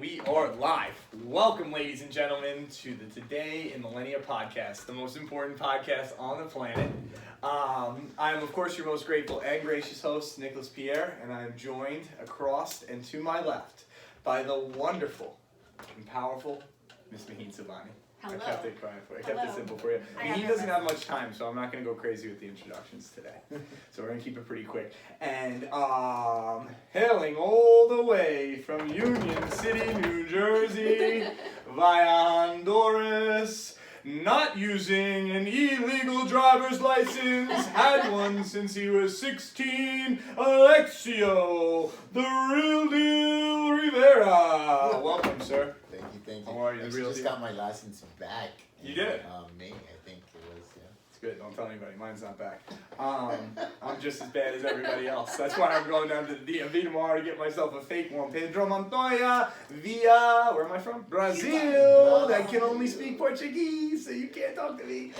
we are live. Welcome, ladies and gentlemen, to the Today in Millenia podcast, the most important podcast on the planet. I am, of course, your most grateful and gracious host, Nicholas Pierre, and I am joined across and to my left by the wonderful and powerful Miss Maheen Sabani. Hello. I kept it quiet for you. I kept it simple for you. I He doesn't have much time, so I'm not going to go crazy with the introductions today. So we're going to keep it pretty quick. And hailing all the way from Union City, New Jersey, via Honduras, not using an illegal driver's license, had one since he was 16, Alexio, the real deal Rivera. Welcome, sir. Thank you. How are you? I just got my license back. You did? May, I think it was, yeah. It's good. Don't tell anybody. Mine's not back. I'm just as bad as everybody else. That's why I'm going down to the DMV tomorrow to get myself a fake one. Pedro Montoya via, where am I from? Brazil. I can only speak Portuguese, so you can't talk to me.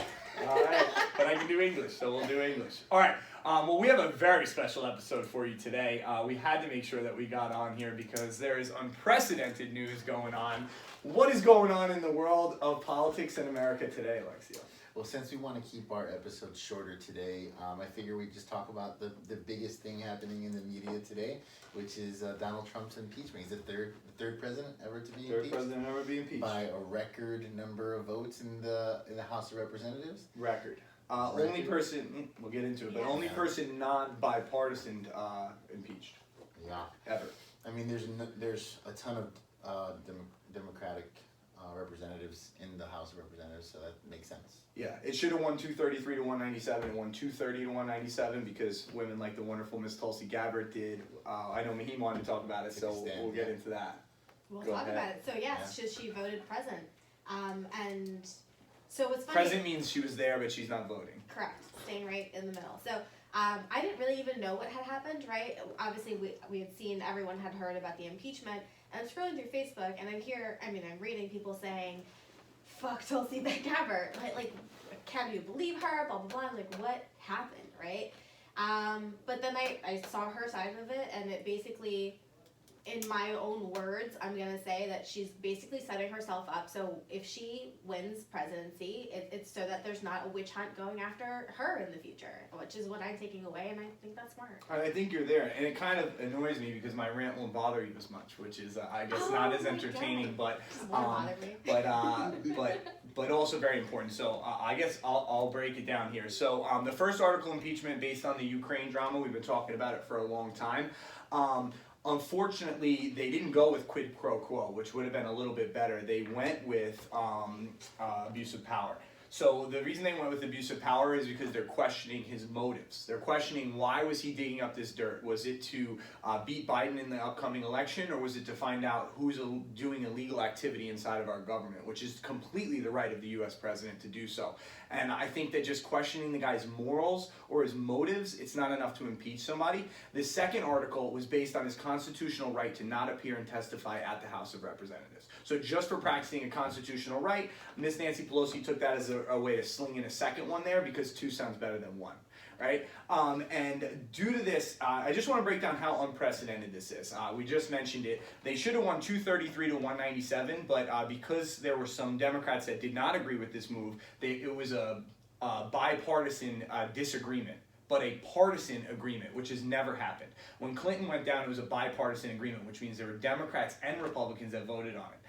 All right. But I can do English, so we'll do English. All right. Well, we have a very special episode for you today. We had to make sure that we got on here because there is unprecedented news going on. What is going on in the world of politics in America today, Alexio? Well, since we want to keep our episodes shorter today, I figure we just talk about the biggest thing happening in the media today, which is Donald Trump's impeachment. He's the third president ever to be impeached. Third president ever be impeached. By a record number of votes in the House of Representatives. Record. Only person, we'll get into it, but only person non-bipartisan impeached. Yeah. Ever. I mean, there's a ton of Democratic representatives in the House of Representatives, so that makes sense. Yeah, it should have won 233 to 197. It won 230 to 197 because women like the wonderful Miss Tulsi Gabbard did. I know Maheen wanted to talk about it, so we'll get into that. We'll talk about it. So yes, she voted present, and so what's funny. Present means she was there, but she's not voting. Correct, staying right in the middle. So I didn't really even know what had happened. Right, obviously we had seen, everyone had heard about the impeachment, and I'm scrolling through Facebook, and I'm reading people saying, "Fuck Tulsi Gabbard," like, can you believe her? Blah blah blah. I'm like, what happened, right? But then I saw her side of it, and it basically, in my own words, I'm going to say that she's basically setting herself up. So if she wins presidency, it's so that there's not a witch hunt going after her in the future, which is what I'm taking away, and I think that's smart. I think you're there, and it kind of annoys me because my rant won't bother you as much, which is, I guess, not as entertaining, but also very important. So I guess I'll break it down here. So the first article, impeachment, based on the Ukraine drama. We've been talking about it for a long time. Unfortunately, they didn't go with quid pro quo, which would have been a little bit better. They went with abuse of power. So the reason they went with abuse of power is because they're questioning his motives. They're questioning, why was he digging up this dirt? Was it to beat Biden in the upcoming election, or was it to find out who's doing illegal activity inside of our government, which is completely the right of the U.S. president to do so. And I think that just questioning the guy's morals or his motives, it's not enough to impeach somebody. The second article was based on his constitutional right to not appear and testify at the House of Representatives. So just for practicing a constitutional right, Miss Nancy Pelosi took that as a way to sling in a second one there, because two sounds better than one, right? And due to this, I just want to break down how unprecedented this is. We just mentioned it. They should have won 233 to 197, but because there were some Democrats that did not agree with this move, it was a bipartisan disagreement, but a partisan agreement, which has never happened. When Clinton went down, it was a bipartisan agreement, which means there were Democrats and Republicans that voted on it.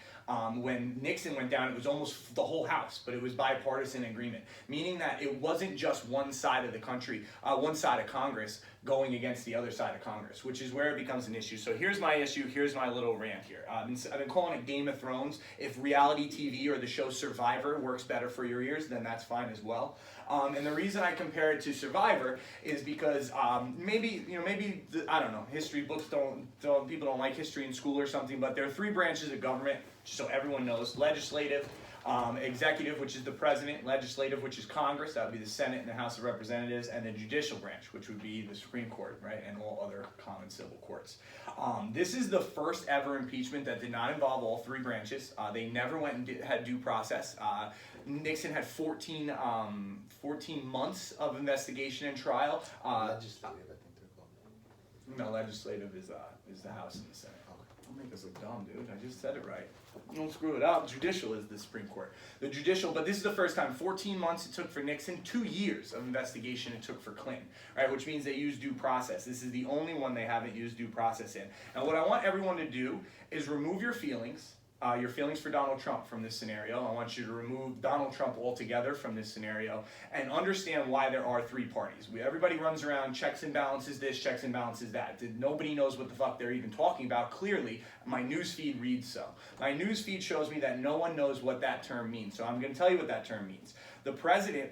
When Nixon went down, it was almost the whole House, but it was bipartisan agreement, meaning that it wasn't just one side of the country, one side of Congress going against the other side of Congress, which is where it becomes an issue. So here's my issue. Here's my little rant here. I've been calling it Game of Thrones. If reality TV or the show Survivor works better for your ears, then that's fine as well. And the reason I compare it to Survivor is because maybe I don't know, history books people don't like history in school or something, but there are three branches of government, so everyone knows: legislative, executive, which is the president; legislative, which is Congress, that would be the Senate and the House of Representatives; and the judicial branch, which would be the Supreme Court, right, and all other common civil courts. This is the first ever impeachment that did not involve all three branches. They never went and had due process. Nixon had 14 months of investigation and trial. Legislative, I think they're called. No, legislative is the House and the Senate. Don't make us look dumb, dude. I just said it right. Don't screw it up. Judicial is the Supreme Court. The judicial, but this is the first time. 14 months it took for Nixon, 2 years of investigation it took for Clinton, right? Which means they used due process. This is the only one they haven't used due process in. And what I want everyone to do is remove your feelings for Donald Trump from this scenario. I want you to remove Donald Trump altogether from this scenario and understand why there are three parties. Everybody runs around, checks and balances this, checks and balances that. Nobody knows what the fuck they're even talking about. Clearly, my news feed reads so. My news feed shows me that no one knows what that term means. So I'm going to tell you what that term means. The president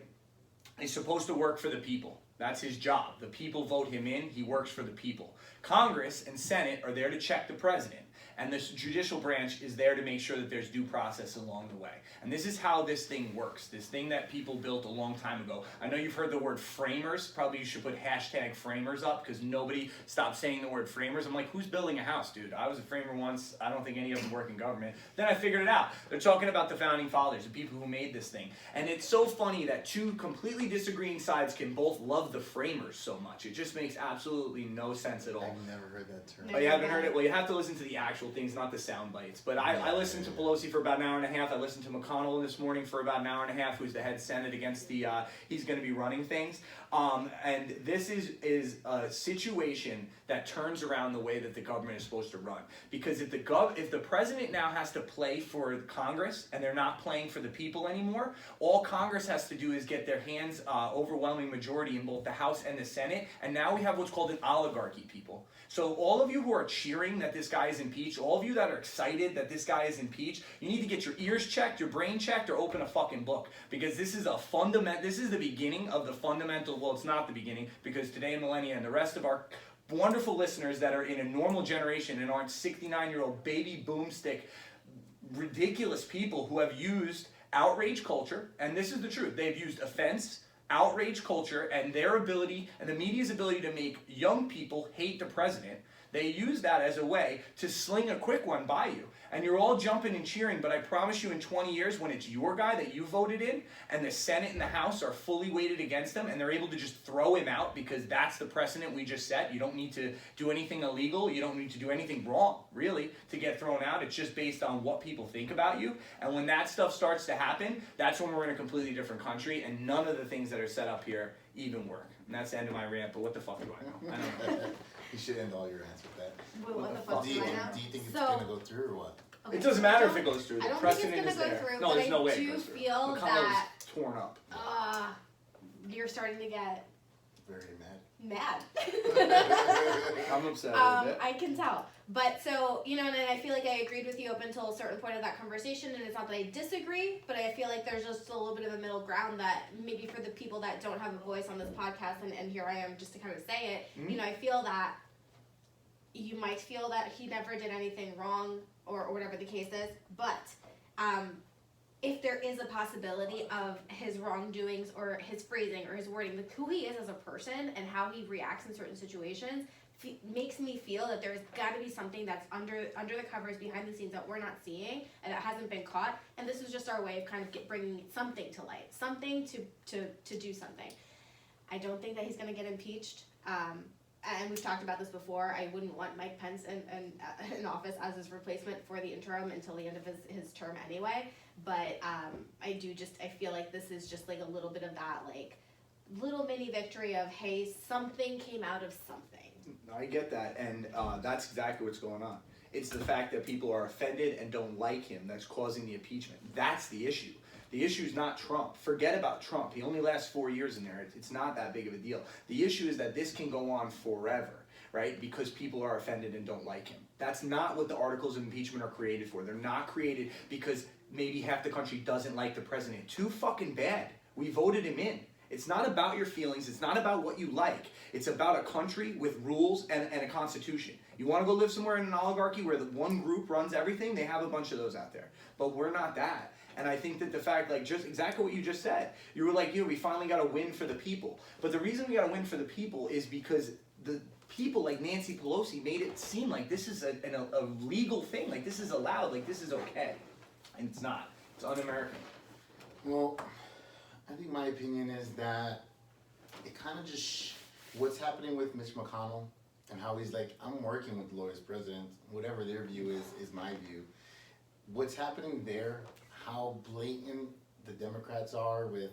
is supposed to work for the people. That's his job. The people vote him in. He works for the people. Congress and Senate are there to check the president. And this judicial branch is there to make sure that there's due process along the way. And this is how this thing works, this thing that people built a long time ago. I know you've heard the word framers. Probably you should put hashtag framers up because nobody stopped saying the word framers. I'm like, who's building a house, dude? I was a framer once. I don't think any of them work in government. Then I figured it out. They're talking about the founding fathers, the people who made this thing. And it's so funny that two completely disagreeing sides can both love the framers so much. It just makes absolutely no sense at all. I've never heard that term. Oh, you haven't heard it? Well, you have to listen to the actual things, not the sound bites. But I listened to Pelosi for about an hour and a half. I listened to McConnell this morning for about an hour and a half, who's the head Senate against the, he's going to be running things. And this is a situation that turns around the way that the government is supposed to run. Because if the president now has to play for Congress and they're not playing for the people anymore, all Congress has to do is get their hands overwhelming majority in both the House and the Senate. And now we have what's called an oligarchy, people. So all of you who are cheering that this guy is impeached, all of you that are excited that this guy is impeached, you need to get your ears checked, your brain checked, or open a fucking book. Because this is this is the beginning of the fundamental, well, it's not the beginning, because today in Millenia and the rest of our wonderful listeners that are in a normal generation and aren't 69-year-old baby boomstick, ridiculous people who have used outrage culture, and this is the truth, they've used offense, outrage culture, and their ability, and the media's ability to make young people hate the president. They use that as a way to sling a quick one by you. And you're all jumping and cheering, but I promise you in 20 years when it's your guy that you voted in, and the Senate and the House are fully weighted against them, and they're able to just throw him out because that's the precedent we just set. You don't need to do anything illegal. You don't need to do anything wrong, really, to get thrown out. It's just based on what people think about you. And when that stuff starts to happen, that's when we're in a completely different country, and none of the things that are set up here even work. And that's the end of my rant, but what the fuck do I know? I don't know. You should end all your rants with that. Wait, what the fuck Do you do I know? think it's So- going to go through or what? Okay, It doesn't matter if it goes through. The I don't precedent think it's is gonna go there. through, No, but there's no I way it do goes through. feel McConnell's that torn up. you're starting to get Very mad. mad. I'm upset a bit. I can tell. But so, you know, and I feel like I agreed with you up until a certain point of that conversation, and it's not that I disagree, but I feel like there's just a little bit of a middle ground that maybe for the people that don't have a voice on this podcast, and here I am just to kind of say it, you know, I feel that you might feel that he never did anything wrong or whatever the case is, but if there is a possibility of his wrongdoings or his phrasing or his wording, like who he is as a person and how he reacts in certain situations, makes me feel that there's got to be something that's under the covers, behind the scenes that we're not seeing and that hasn't been caught. And this is just our way of kind of bringing something to light, something to do something. I don't think that he's going to get impeached. And we've talked about this before. I wouldn't want Mike Pence in office as his replacement for the interim until the end of his term anyway. But I feel like this is just like a little bit of that like little mini victory of, hey, something came out of something. I get that, and that's exactly what's going on. It's the fact that people are offended and don't like him that's causing the impeachment. That's the issue. The issue is not Trump. Forget about Trump. He only lasts 4 years in there. It's not that big of a deal. The issue is that this can go on forever, right? Because people are offended and don't like him. That's not what the articles of impeachment are created for. They're not created because maybe half the country doesn't like the president. Too fucking bad. We voted him in. It's not about your feelings. It's not about what you like. It's about a country with rules and a constitution. You want to go live somewhere in an oligarchy where the one group runs everything? They have a bunch of those out there. But we're not that. And I think that the fact, like, just exactly what you just said, you were like, we finally got to win for the people. But the reason we got to win for the people is because the people like Nancy Pelosi made it seem like this is a legal thing, like this is allowed, like this is okay. And it's not. It's un-American. Well, I think my opinion is that it kind of just, what's happening with Mitch McConnell and how he's like, I'm working with lawyers, president, whatever their view is my view. What's happening there, how blatant the Democrats are with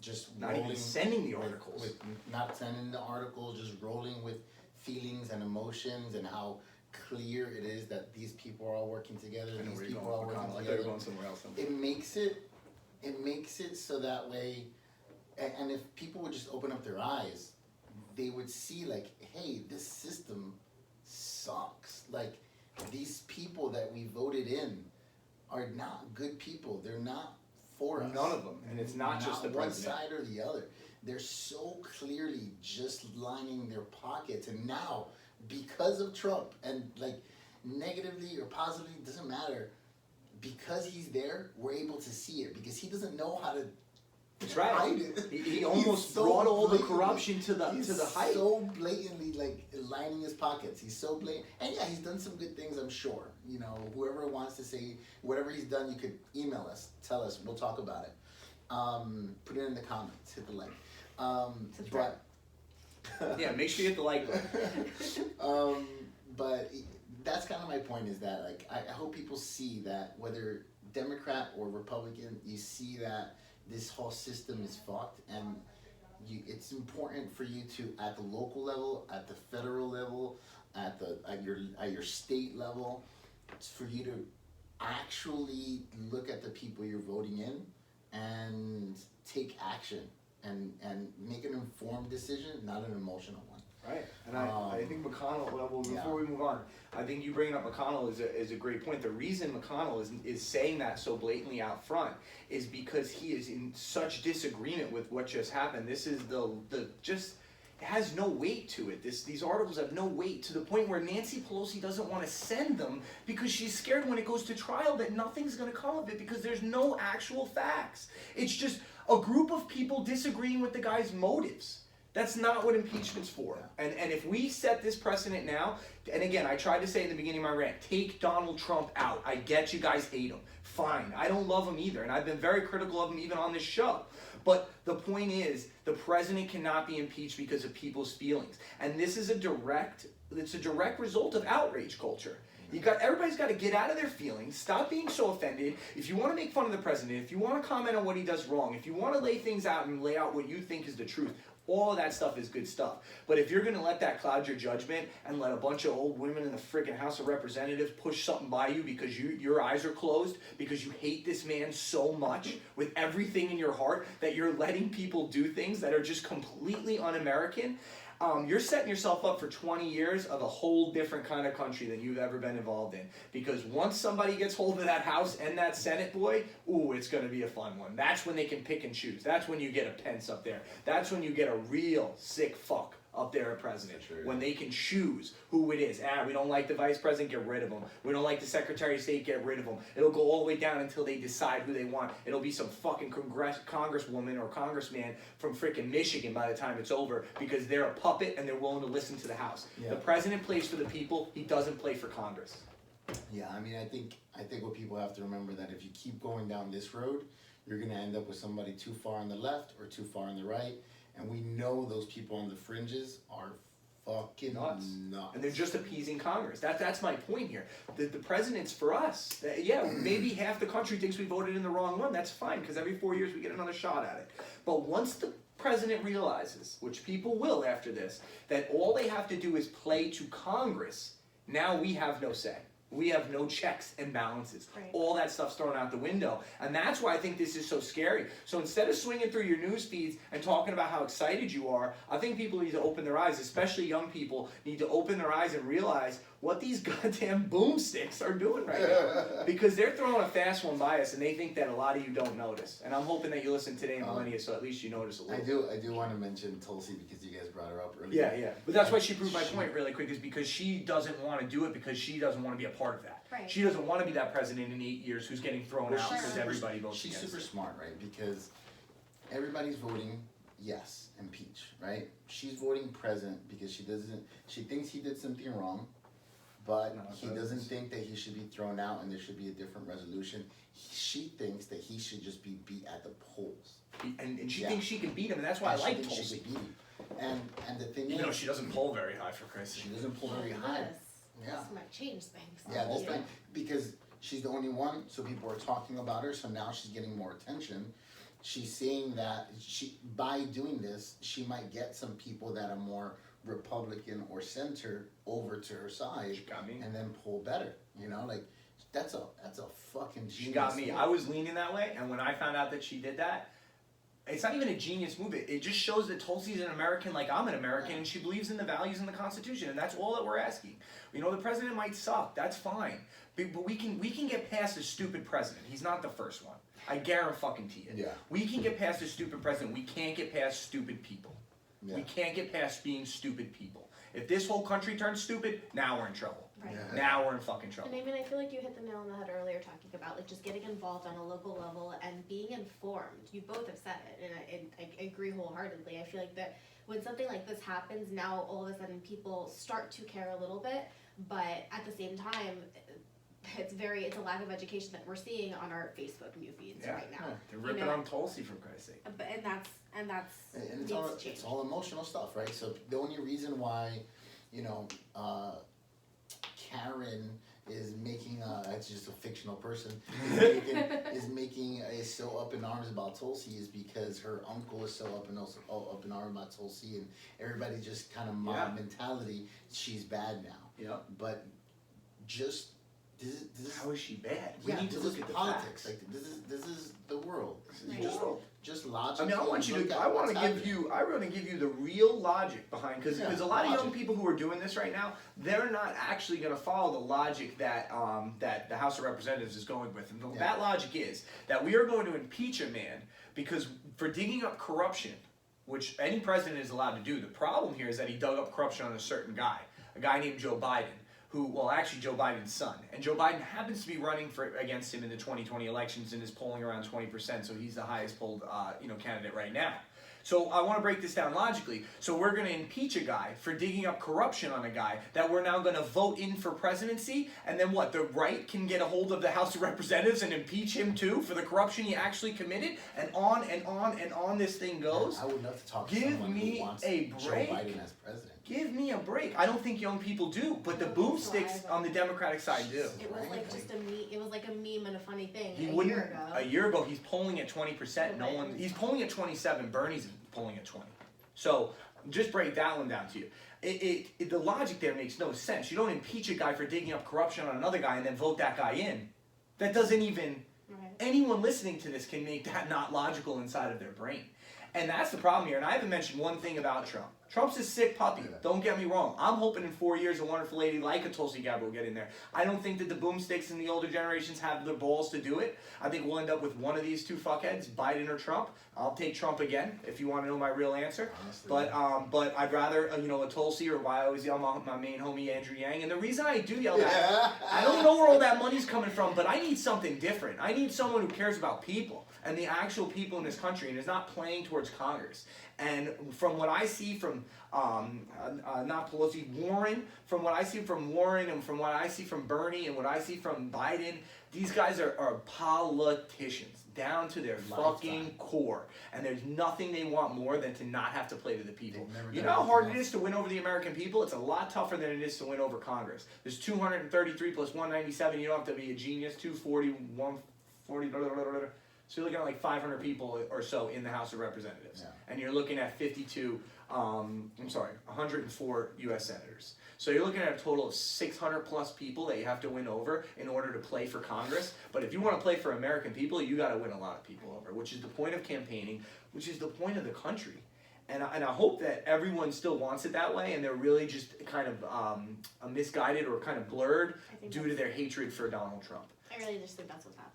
just Not even sending the articles. With not sending the articles, just rolling with feelings and emotions, and how clear it is that these people are all working together. These people are all working together. I thought you were going somewhere else. It makes it so that way, and if people would just open up their eyes, they would see like, hey, this system sucks. Like, these people that we voted in are not good people. They're not for us. None of them, and it's not just the president. One side or the other. They're so clearly just lining their pockets, and now because of Trump, and like negatively or positively, doesn't matter. Because he's there, we're able to see it, because he doesn't know how to That's right. hide it. He almost brought all the corruption to the height. He's so blatantly like lining his pockets. He's so blatant, and yeah, he's done some good things, I'm sure. You know, whoever wants to say whatever he's done, you could email us, tell us, we'll talk about it. Put it in the comments, hit the like. Subscribe. Yeah, make sure you hit the like button. But that's kind of my point, is that like I hope people see that whether Democrat or Republican, you see that this whole system is fucked, and it's important for you to, at the local level, at the federal level, at your state level, it's for you to actually look at the people you're voting in and take action and make an informed decision, not an emotional one. Right, and I think McConnell, well, before we move on, I think you bringing up McConnell is a great point. The reason McConnell is saying that so blatantly out front is because he is in such disagreement with what just happened. This is the just, it has no weight to it. These articles have no weight, to the point where Nancy Pelosi doesn't want to send them because she's scared when it goes to trial that nothing's going to come of it, because there's no actual facts. It's just a group of people disagreeing with the guy's motives. That's not what impeachment's for. And if we set this precedent now, and again, I tried to say in the beginning of my rant, take Donald Trump out. I get you guys hate him. Fine. I don't love him either, and I've been very critical of him even on this show. But the point is, the president cannot be impeached because of people's feelings. And this is a direct result of outrage culture. Everybody's got to get out of their feelings, stop being so offended. If you want to make fun of the president, if you want to comment on what he does wrong, if you want to lay things out and lay out what you think is the truth, all of that stuff is good stuff. But if you're going to let that cloud your judgment and let a bunch of old women in the freaking House of Representatives push something by you because your eyes are closed, because you hate this man so much with everything in your heart that you're letting people do things that are just completely un-American, you're setting yourself up for 20 years of a whole different kind of country than you've ever been involved in. Because once somebody gets hold of that House and that Senate, boy, ooh, it's going to be a fun one. That's when they can pick and choose. That's when you get a Pence up there. That's when you get a real sick fuck up there at president. Sure, yeah. When they can choose who it is. We don't like the vice president, get rid of him. We don't like the secretary of state, get rid of him. It'll go all the way down until they decide who they want. It'll be some fucking congresswoman or congressman from freaking Michigan by the time it's over, because they're a puppet and they're willing to listen to the House. Yeah. The president plays for the people. He doesn't play for Congress. Yeah, I mean, I think what people have to remember, that if you keep going down this road, you're going to end up with somebody too far on the left or too far on the right. And we know those people on the fringes are fucking nuts. And they're just appeasing Congress. That's my point here. The president's for us. Yeah, maybe half the country thinks we voted in the wrong one. That's fine, because every 4 years we get another shot at it. But once the president realizes, which people will after this, that all they have to do is play to Congress, now we have no say. We have no checks and balances. Right. All that stuff's thrown out the window. And that's why I think this is so scary. So instead of swinging through your news feeds and talking about how excited you are, I think people need to open their eyes, especially young people, need to open their eyes and realize what these goddamn boomsticks are doing right now. Because they're throwing a fast one by us, and they think that a lot of you don't notice. And I'm hoping that you listen today in Millenia, so at least you notice a little. I do want to mention Tulsi, because you guys brought her up earlier. Yeah. But that's why she proved my point really quick, is because she doesn't want to do it, because she doesn't want to be a part of that. Right. She doesn't want to be that president in 8 years who's getting thrown out because everybody votes against She's super smart, right? Because everybody's voting yes, impeach, right? She's voting present because she thinks he did something wrong, but he doesn't think that he should be thrown out and there should be a different resolution. She thinks that he should just be beat at the polls. And she thinks she can beat him, and that's why I like Tulsi. And the thing Even though is, she doesn't pull very high, for Christ's she sake. doesn't pull very high. Yeah. This might change things. Yeah, this thing, because she's the only one, so people are talking about her, so now she's getting more attention. She's saying that by doing this, she might get some people that are more Republican or center over to her side, She got me. and then pull better. You know, like that's a fucking genius. She got me. thing. I was leaning that way, and when I found out that she did that, it's not even a genius move. It just shows that Tulsi's an American like I'm an American, and she believes in the values in the Constitution, and that's all that we're asking. You know, the president might suck. That's fine. But we can get past a stupid president. He's not the first one. I guarantee it. Yeah. We can get past a stupid president. We can't get past stupid people. Yeah. We can't get past being stupid people. If this whole country turns stupid, now we're in trouble. Right. Yeah. Now we're in fucking trouble. And I mean, I feel like you hit the nail on the head earlier talking about like just getting involved on a local level and being informed. You both have said it, and I agree wholeheartedly. I feel like that when something like this happens, now all of a sudden people start to care a little bit, but at the same time, it's a lack of education that we're seeing on our Facebook new feeds right now. Yeah. They're ripping on Tulsi, for Christ's sake. But and that's And needs to change. it's all emotional stuff, right? So the only reason why, you know, Karen is making it's just a fictional person is so up in arms about Tulsi is because her uncle is so up in arms about Tulsi, and everybody just kind of mob mentality. She's bad now. Yeah. But just this is How is she bad? We yeah, need to this look is at the politics. facts. Like this is the world. Right. Just logic. I mean, I want you to. I want to give you. I want to give you the real logic behind, because a lot of young people who are doing this right now, they're not actually going to follow the logic that that the House of Representatives is going with, and that logic is that we are going to impeach a man because for digging up corruption, which any president is allowed to do. The problem here is that he dug up corruption on a certain guy, a guy named Joe Biden. Actually Joe Biden's son. And Joe Biden happens to be running against him in the 2020 elections and is polling around 20%, so he's the highest polled candidate right now. So I want to break this down logically. So we're going to impeach a guy for digging up corruption on a guy that we're now going to vote in for presidency, and then what? The right can get a hold of the House of Representatives and impeach him too for the corruption he actually committed, and on and on and on this thing goes. I would love to talk to Give someone me who wants a Joe break. Biden as president. Give me a break. I don't think young people do, but the boomsticks on the Democratic side do. It was like just a meme. It was like a meme and a funny thing. A year ago, he's polling at 20%. He's polling at 27. Bernie's polling at 20. So just break that one down to you. The logic there makes no sense. You don't impeach a guy for digging up corruption on another guy and then vote that guy in. That doesn't even. Anyone listening to this can make that not logical inside of their brain. And that's the problem here. And I haven't mentioned one thing about Trump. Trump's a sick puppy. Don't get me wrong. I'm hoping in 4 years a wonderful lady like a Tulsi Gabbard will get in there. I don't think that the boomsticks and the older generations have the balls to do it. I think we'll end up with one of these two fuckheads, Biden or Trump. I'll take Trump again if you want to know my real answer. Honestly. But I'd rather a Tulsi, or why I always yell my main homie Andrew Yang. And the reason I do yell that, I don't know where all that money's coming from, but I need something different. I need someone who cares about people and the actual people in this country and is not playing towards Congress. And from what I see from not Pelosi, Warren, from what I see from Warren and from what I see from Bernie and what I see from Biden, these guys are politicians down to their fucking core. And there's nothing they want more than to not have to play to the people. You know how hard it is to win over the American people? It's a lot tougher than it is to win over Congress. There's 233 plus 197. You don't have to be a genius. 240, 140, so you're looking at like 500 people or so in the House of Representatives. Yeah. And you're looking at 104 U.S. senators. So you're looking at a total of 600 plus people that you have to win over in order to play for Congress. But if you want to play for American people, you got to win a lot of people over, which is the point of campaigning, which is the point of the country. And I hope that everyone still wants it that way, and they're really just kind of misguided or kind of blurred due to their hatred for Donald Trump. I really just think that's what's happening.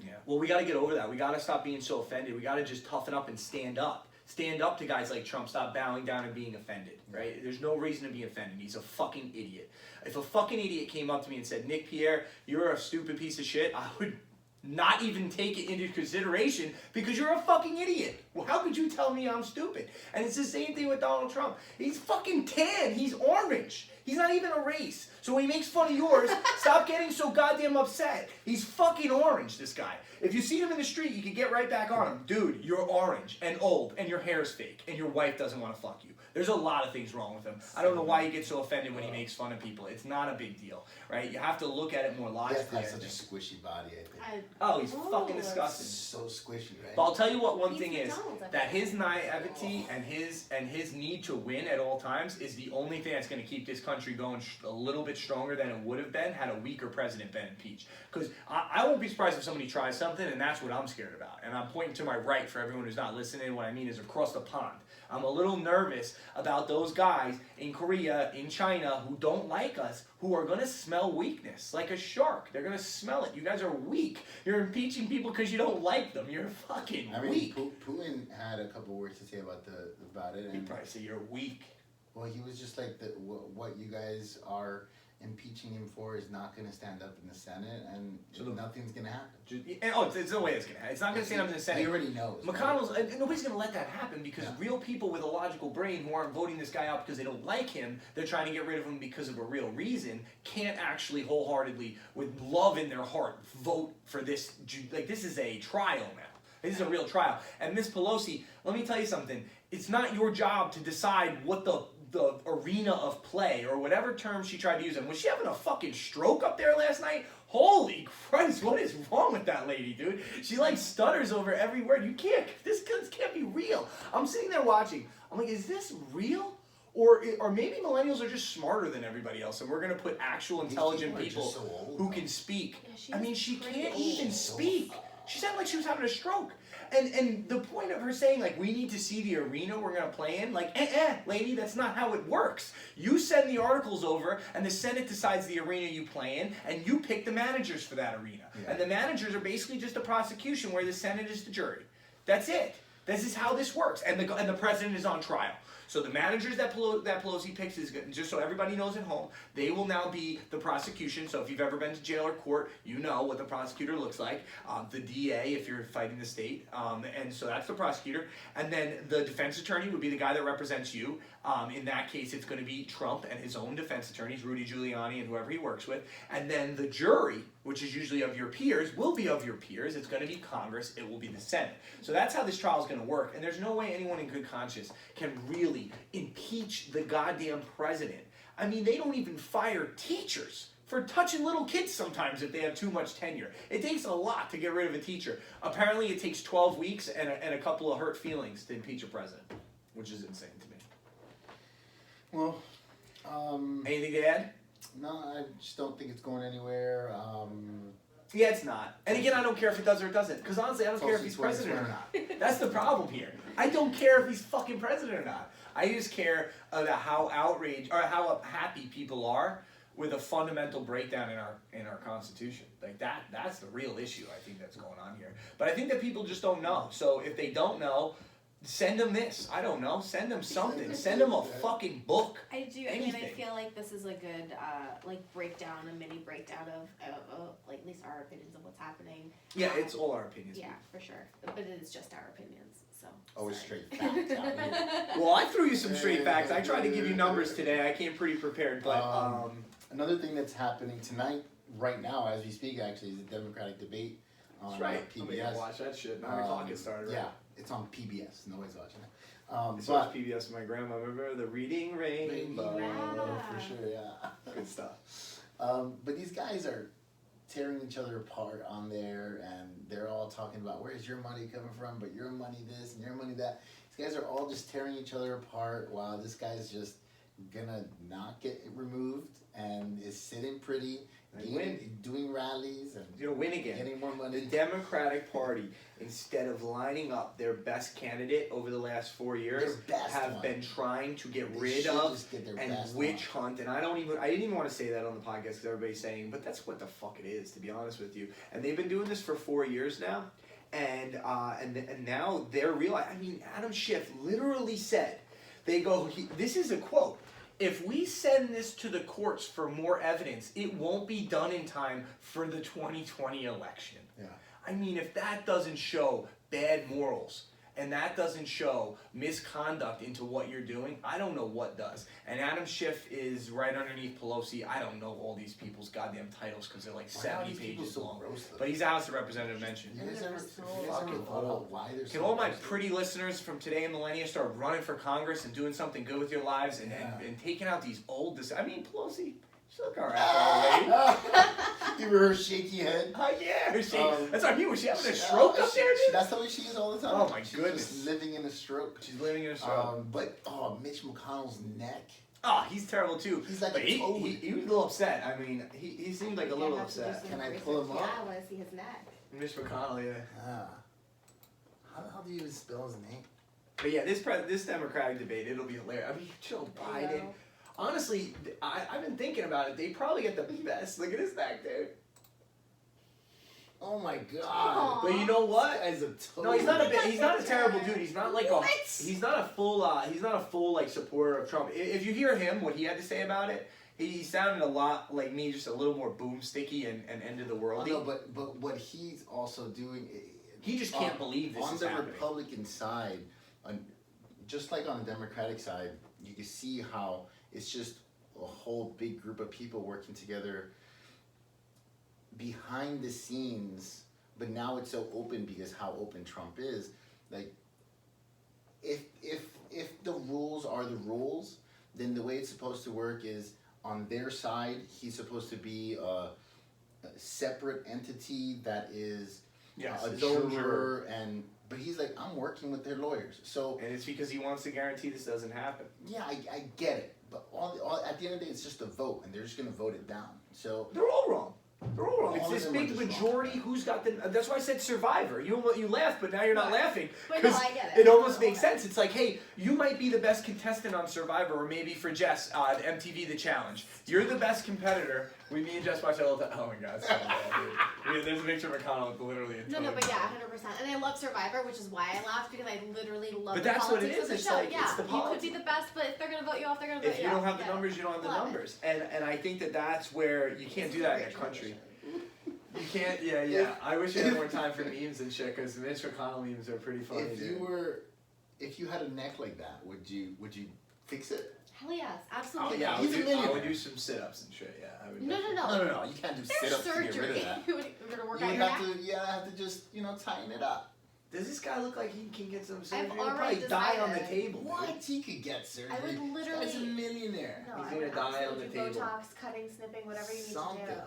Yeah. Well, we got to get over that. We got to stop being so offended. We got to just toughen up and stand up. Stand up to guys like Trump. Stop bowing down and being offended, right? There's no reason to be offended. He's a fucking idiot. If a fucking idiot came up to me and said, Nick Pierre, you're a stupid piece of shit, I would not even take it into consideration because you're a fucking idiot. Well, how could you tell me I'm stupid? And it's the same thing with Donald Trump. He's fucking tan. He's orange. He's not even a race. So when he makes fun of yours, stop getting so goddamn upset. He's fucking orange, this guy. If you see him in the street, you can get right back on him. Dude, you're orange and old and your hair's fake and your wife doesn't want to fuck you. There's a lot of things wrong with him. I don't know why you get so offended when he makes fun of people. It's not a big deal, right? You have to look at it more He logically. has such a squishy body, I think. Oh, he's fucking disgusting. So squishy, right? But I'll tell you what one He's thing is, McDonald's, I that think. his naivety and his need to win at all times is the only thing that's going to keep this country going a little bit stronger than it would have been had a weaker president been impeached. Because I won't be surprised if somebody tries something, and that's what I'm scared about. And I'm pointing to my right for everyone who's not listening. What I mean is across the pond. I'm a little nervous about those guys in Korea, in China, who don't like us, who are going to smell weakness like a shark. They're going to smell it. You guys are weak. You're impeaching people because you don't like them. You're fucking weak. Putin had a couple words to say about it, He'd and probably say you're weak. well, he was just like, what you guys are impeaching him for is not going to stand up in the Senate, and So nothing's going to happen. It's no way it's going to happen. It's not going to stand up in the Senate. He already knows. McConnell's, nobody's going to let that happen because real people with a logical brain who aren't voting this guy out because they don't like him, they're trying to get rid of him because of a real reason, can't actually wholeheartedly, with love in their heart, vote for this. Like, this is a trial now. This is a real trial. And Miss Pelosi, let me tell you something. It's not your job to decide what the arena of play, or whatever term she tried to use. And was she having a fucking stroke up there last night? Holy Christ, what is wrong with that lady, dude? She like stutters over every word. This can't be real. I'm sitting there watching. I'm like, is this real? Or maybe millennials are just smarter than everybody else, and we're gonna put actual intelligent These people are just so old, who though. can speak. Yeah, I mean, she pretty can't old. even speak. She sounded like she was having a stroke. And the point of her saying, like, we need to see the arena we're going to play in, like, lady, that's not how it works. You send the articles over, and the Senate decides the arena you play in, and you pick the managers for that arena. Yeah. And the managers are basically just a prosecution where the Senate is the jury. That's it. This is how this works. And the president is on trial. So the managers that Pelosi picks, is just so everybody knows at home, they will now be the prosecution. So if you've ever been to jail or court, you know what the prosecutor looks like. The DA, if you're fighting the state. And so that's the prosecutor. And then the defense attorney would be the guy that represents you. In that case, it's going to be Trump and his own defense attorneys, Rudy Giuliani and whoever he works with. And then the jury, which is usually of your peers, will be of your peers. It's going to be Congress. It will be the Senate. So that's how this trial is going to work. And there's no way anyone in good conscience can really impeach the goddamn president. I mean, they don't even fire teachers for touching little kids sometimes if they have too much tenure. It takes a lot to get rid of a teacher. Apparently, it takes 12 weeks and a couple of hurt feelings to impeach a president, which is insane to me. Well, Anything to add? no, I just don't think it's going anywhere. Yeah, it's not. And again, I don't care if it does or it doesn't. Because honestly, I don't care if he's president or not. That's the problem here. I don't care if he's fucking president or not. I just care about how outraged or how happy people are with a fundamental breakdown in our Constitution. Like that's the real issue I think that's going on here. But I think that people just don't know. So if they don't know, send them this. I don't know. Send them something. Send them a fucking book. I do. I Anything. feel like this is a good breakdown, a mini breakdown of like at least our opinions of what's happening. Yeah, it's all our opinions. Yeah, for sure. But it is just our opinions. So. Always sorry. straight facts out here. Well, I threw you some straight facts. I tried to give you numbers today. I came pretty prepared, but Another thing that's happening tonight, right now, as we speak, actually, is a Democratic debate on that's right. PBS. Oh, yeah, watch that shit. 9 o'clock it started. Right? Yeah, it's on PBS. Nobody's watching it. I But watched PBS with my grandma. Remember the Reading Rainbow? for sure, yeah. Good stuff. But these guys are tearing each other apart on there, and they're all talking about where's your money coming from, but your money this and your money that. These guys are all just tearing each other apart while this guy's just gonna not get removed and is sitting pretty, doing rallies and He's gonna win again. getting more The money. Democratic Party, instead of lining up their best candidate over the last 4 years, Their best have one. been trying to get They rid should of just get their and best witch one. hunt. And I didn't even want to say that on the podcast because everybody's saying, but that's what the fuck it is, to be honest with you. And they've been doing this for 4 years now, and now they're realizing. I mean, Adam Schiff literally said, this is a quote. If we send this to the courts for more evidence, it won't be done in time for the 2020 election. Yeah. I mean, if that doesn't show bad morals and that doesn't show misconduct into what you're doing, I don't know what does. And Adam Schiff is right underneath Pelosi. I don't know all these people's goddamn titles because they're like 70 pages long. But he's a House of Representative mentioned. You guys ever thought about why they're so Can all my roasted? pretty listeners from today in Millenia start running for Congress and doing something good with your lives and taking out these old... I mean, Pelosi, she look all right. Give her her shaky head. Yeah, that's what I mean. Was she having a stroke up there, dude? That's the way she is all the time. Oh, my She's goodness. just living in a stroke. She's living in a stroke. Mitch McConnell's neck. Oh, he's terrible too. He's like but a he toad. was a little upset. I mean, he seemed like a little upset. Can I pull him up? Yeah, I want to see his neck. Mitch McConnell, yeah. How do you even spell his name? But yeah, this Democratic debate, it'll be hilarious. I mean, Joe Biden. Honestly, I've been thinking about it. They probably get the best. Look at his neck, dude. Oh my god. Aww. But you know what? This guy's a toad. No, he's not a he's not a terrible dude. He's not like What? he's not a full like supporter of Trump. If you hear him, what he had to say about it, he sounded a lot like me, just a little more boomsticky and end of the world. No, but what he's also doing, He just can't believe this on is the happening. Republican side, just like on the Democratic side, you can see how it's just a whole big group of people working together behind the scenes, but now it's so open because how open Trump is. Like, if the rules are the rules, then the way it's supposed to work is on their side, he's supposed to be a separate entity that is Yes, a it's true. juror, but he's like, I'm working with their lawyers. So And it's because he wants to guarantee this doesn't happen. yeah, I get it, but all at the end of the day, it's just a vote, and they're just gonna vote it down. So They're all wrong. They're all wrong. It's All of this them are big just wrong. majority who's got the. That's why I said Survivor. You laugh, but now you're not Right. laughing. But no, 'Cause I get it. it almost makes Okay. sense. It's like, hey, you might be the best contestant on Survivor, or maybe for Jess, the MTV The Challenge. You're the best competitor. Me and Jess watch it all the time. Oh my God, it's so bad, dude. There's a picture of McConnell with literally a No, toad. but yeah, 100%. And I love Survivor, which is why I laughed, because I literally love But the that's what it politics is, of the it's show. like, Yeah, it's the you could politics. be the best, but if they're going to vote you off, they're going to vote If you you off. don't have the Yeah. numbers, you don't have the Love it. numbers. And I think that's where you can't do that in a country. You can't, yeah. I wish I had more time for memes and shit, because Mitch McConnell memes are pretty funny, if you had a neck like that, would you fix it? Hell yes, Oh, absolutely. yeah, He's a I would millionaire. do some sit-ups and shit, yeah. I would No. No, you can't do There's sit-ups to get surgery. rid of that. We're going to work You out would your have neck. to, have to just, tighten it up. Does this guy look like he can get some surgery? He'll already probably die on the decided. table. dude. What? He could get surgery. I would literally. This guy's a millionaire. No, He's I gonna would die on absolutely the do table. Botox, cutting, snipping, whatever you need Something. to do.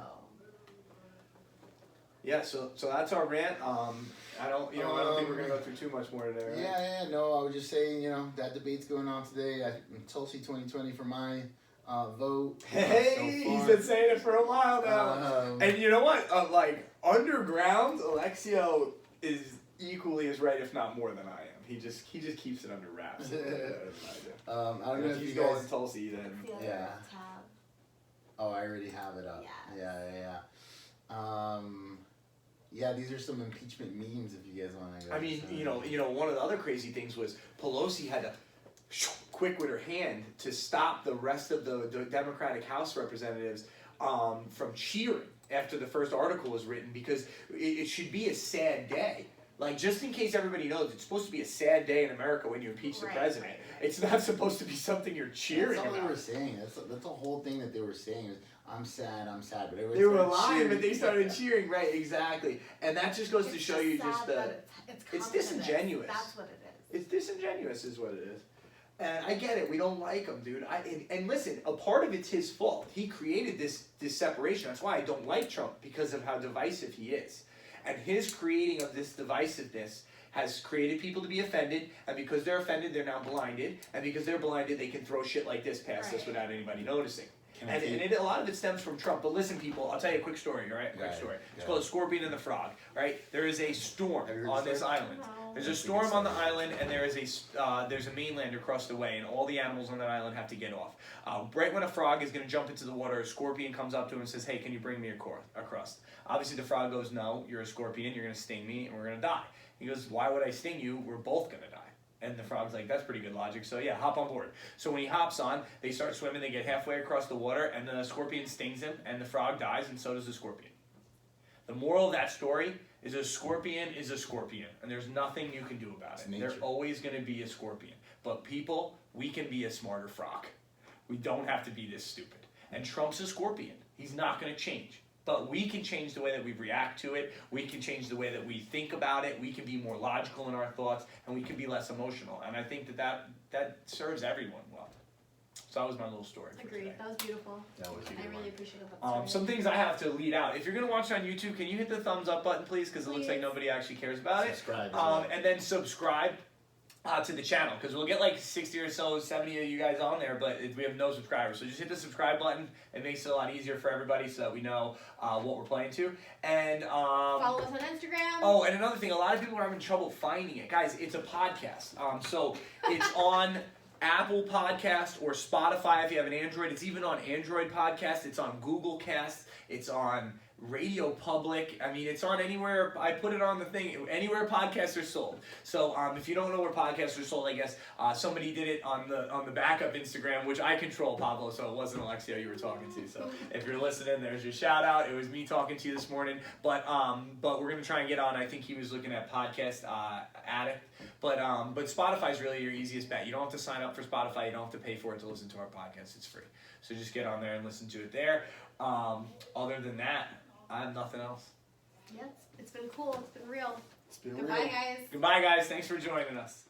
Yeah, so that's our rant. I don't think we're gonna go through too much more today, right? No, I was just saying, that debate's going on today. Tulsi 2020 for my vote. Hey, so he's far. been saying it for a while now. And you know what? Underground, Alexio is equally as right, if not more than I am. He just keeps it under wraps. I don't know if if he's you going guys. Tulsi, then The other Yeah. tab. Oh, I already have it up. Yes. Yeah, these are some impeachment memes if you guys want to go. I mean, one of the other crazy things was Pelosi had to quick with her hand to stop the rest of the Democratic House representatives from cheering after the first article was written, because it should be a sad day. Like, just in case everybody knows, it's supposed to be a sad day in America when you impeach the president. Right. It's not supposed to be something you're cheering That's all they about. were saying. That's the whole thing that they were saying. Is, I'm sad. But everybody They were started lying, cheering. but they started cheering, right? Exactly, and that just goes to It's show you sad just that it's it's confidence. disingenuous. That's what it is. It's disingenuous, is what it is. And I get it. We don't like him, dude. And listen, a part of it's his fault. He created this separation. That's why I don't like Trump, because of how divisive he is. And his creating of this divisiveness has created people to be offended, and because they're offended, they're now blinded, and because they're blinded, they can throw shit like this past us Right. without anybody noticing. Can I And, tell you- and a lot of it stems from Trump. But listen, people, I'll tell you a quick story, all right? Quick Right. story. It's Yeah. called The Scorpion and the Frog, right? There is a storm Have you heard on the this story? island. No. There's a storm on the island, and there's a mainland across the way, and all the animals on that island have to get off. Right when a frog is going to jump into the water, a scorpion comes up to him and says, "Hey, can you bring me a crust?" Obviously, the frog goes, "No, you're a scorpion. You're going to sting me, and we're going to die." He goes, "Why would I sting you? We're both going to die." And the frog's like, "That's pretty good logic. So yeah, hop on board." So when he hops on, they start swimming. They get halfway across the water, and the scorpion stings him, and the frog dies, and so does the scorpion. The moral of that story is a scorpion is a scorpion, and there's nothing you can do about it. They're always going to be a scorpion. But people, we can be a smarter frog. We don't have to be this stupid. And Trump's a scorpion. He's not going to change. But we can change the way that we react to it. We can change the way that we think about it. We can be more logical in our thoughts, and we can be less emotional. And I think that serves everyone well. So that was my little story. Agreed. That was beautiful. That was I really appreciate that story. Some things I have to lead out. If you're going to watch it on YouTube, can you hit the thumbs up button, please? Because it looks like nobody actually cares about it. Subscribe. As well. And then subscribe to the channel, because we'll get like 60 or so, 70 of you guys on there, but we have no subscribers. So just hit the subscribe button. It makes it a lot easier for everybody so that we know what we're playing to. And follow us on Instagram. oh, and another thing, a lot of people are having trouble finding it. Guys, it's a podcast. So it's on Apple Podcast or Spotify if you have an Android. It's even on Android Podcast. It's on Google Cast. It's on Radio Public. I mean, it's on anywhere. I put it on the thing. Anywhere podcasts are sold. So if you don't know where podcasts are sold, I guess somebody did it on the backup Instagram, which I control, Pablo. So it wasn't Alexia you were talking to. So if you're listening, there's your shout out. It was me talking to you this morning. But we're gonna try and get on. I think he was looking at Podcast Addict. But Spotify is really your easiest bet. You don't have to sign up for Spotify. You don't have to pay for it to listen to our podcast. It's free. So just get on there and listen to it there. Other than that, I have nothing else. Yeah, it's been cool. It's been real. It's been Goodbye, real. guys. Goodbye, guys. Thanks for joining us.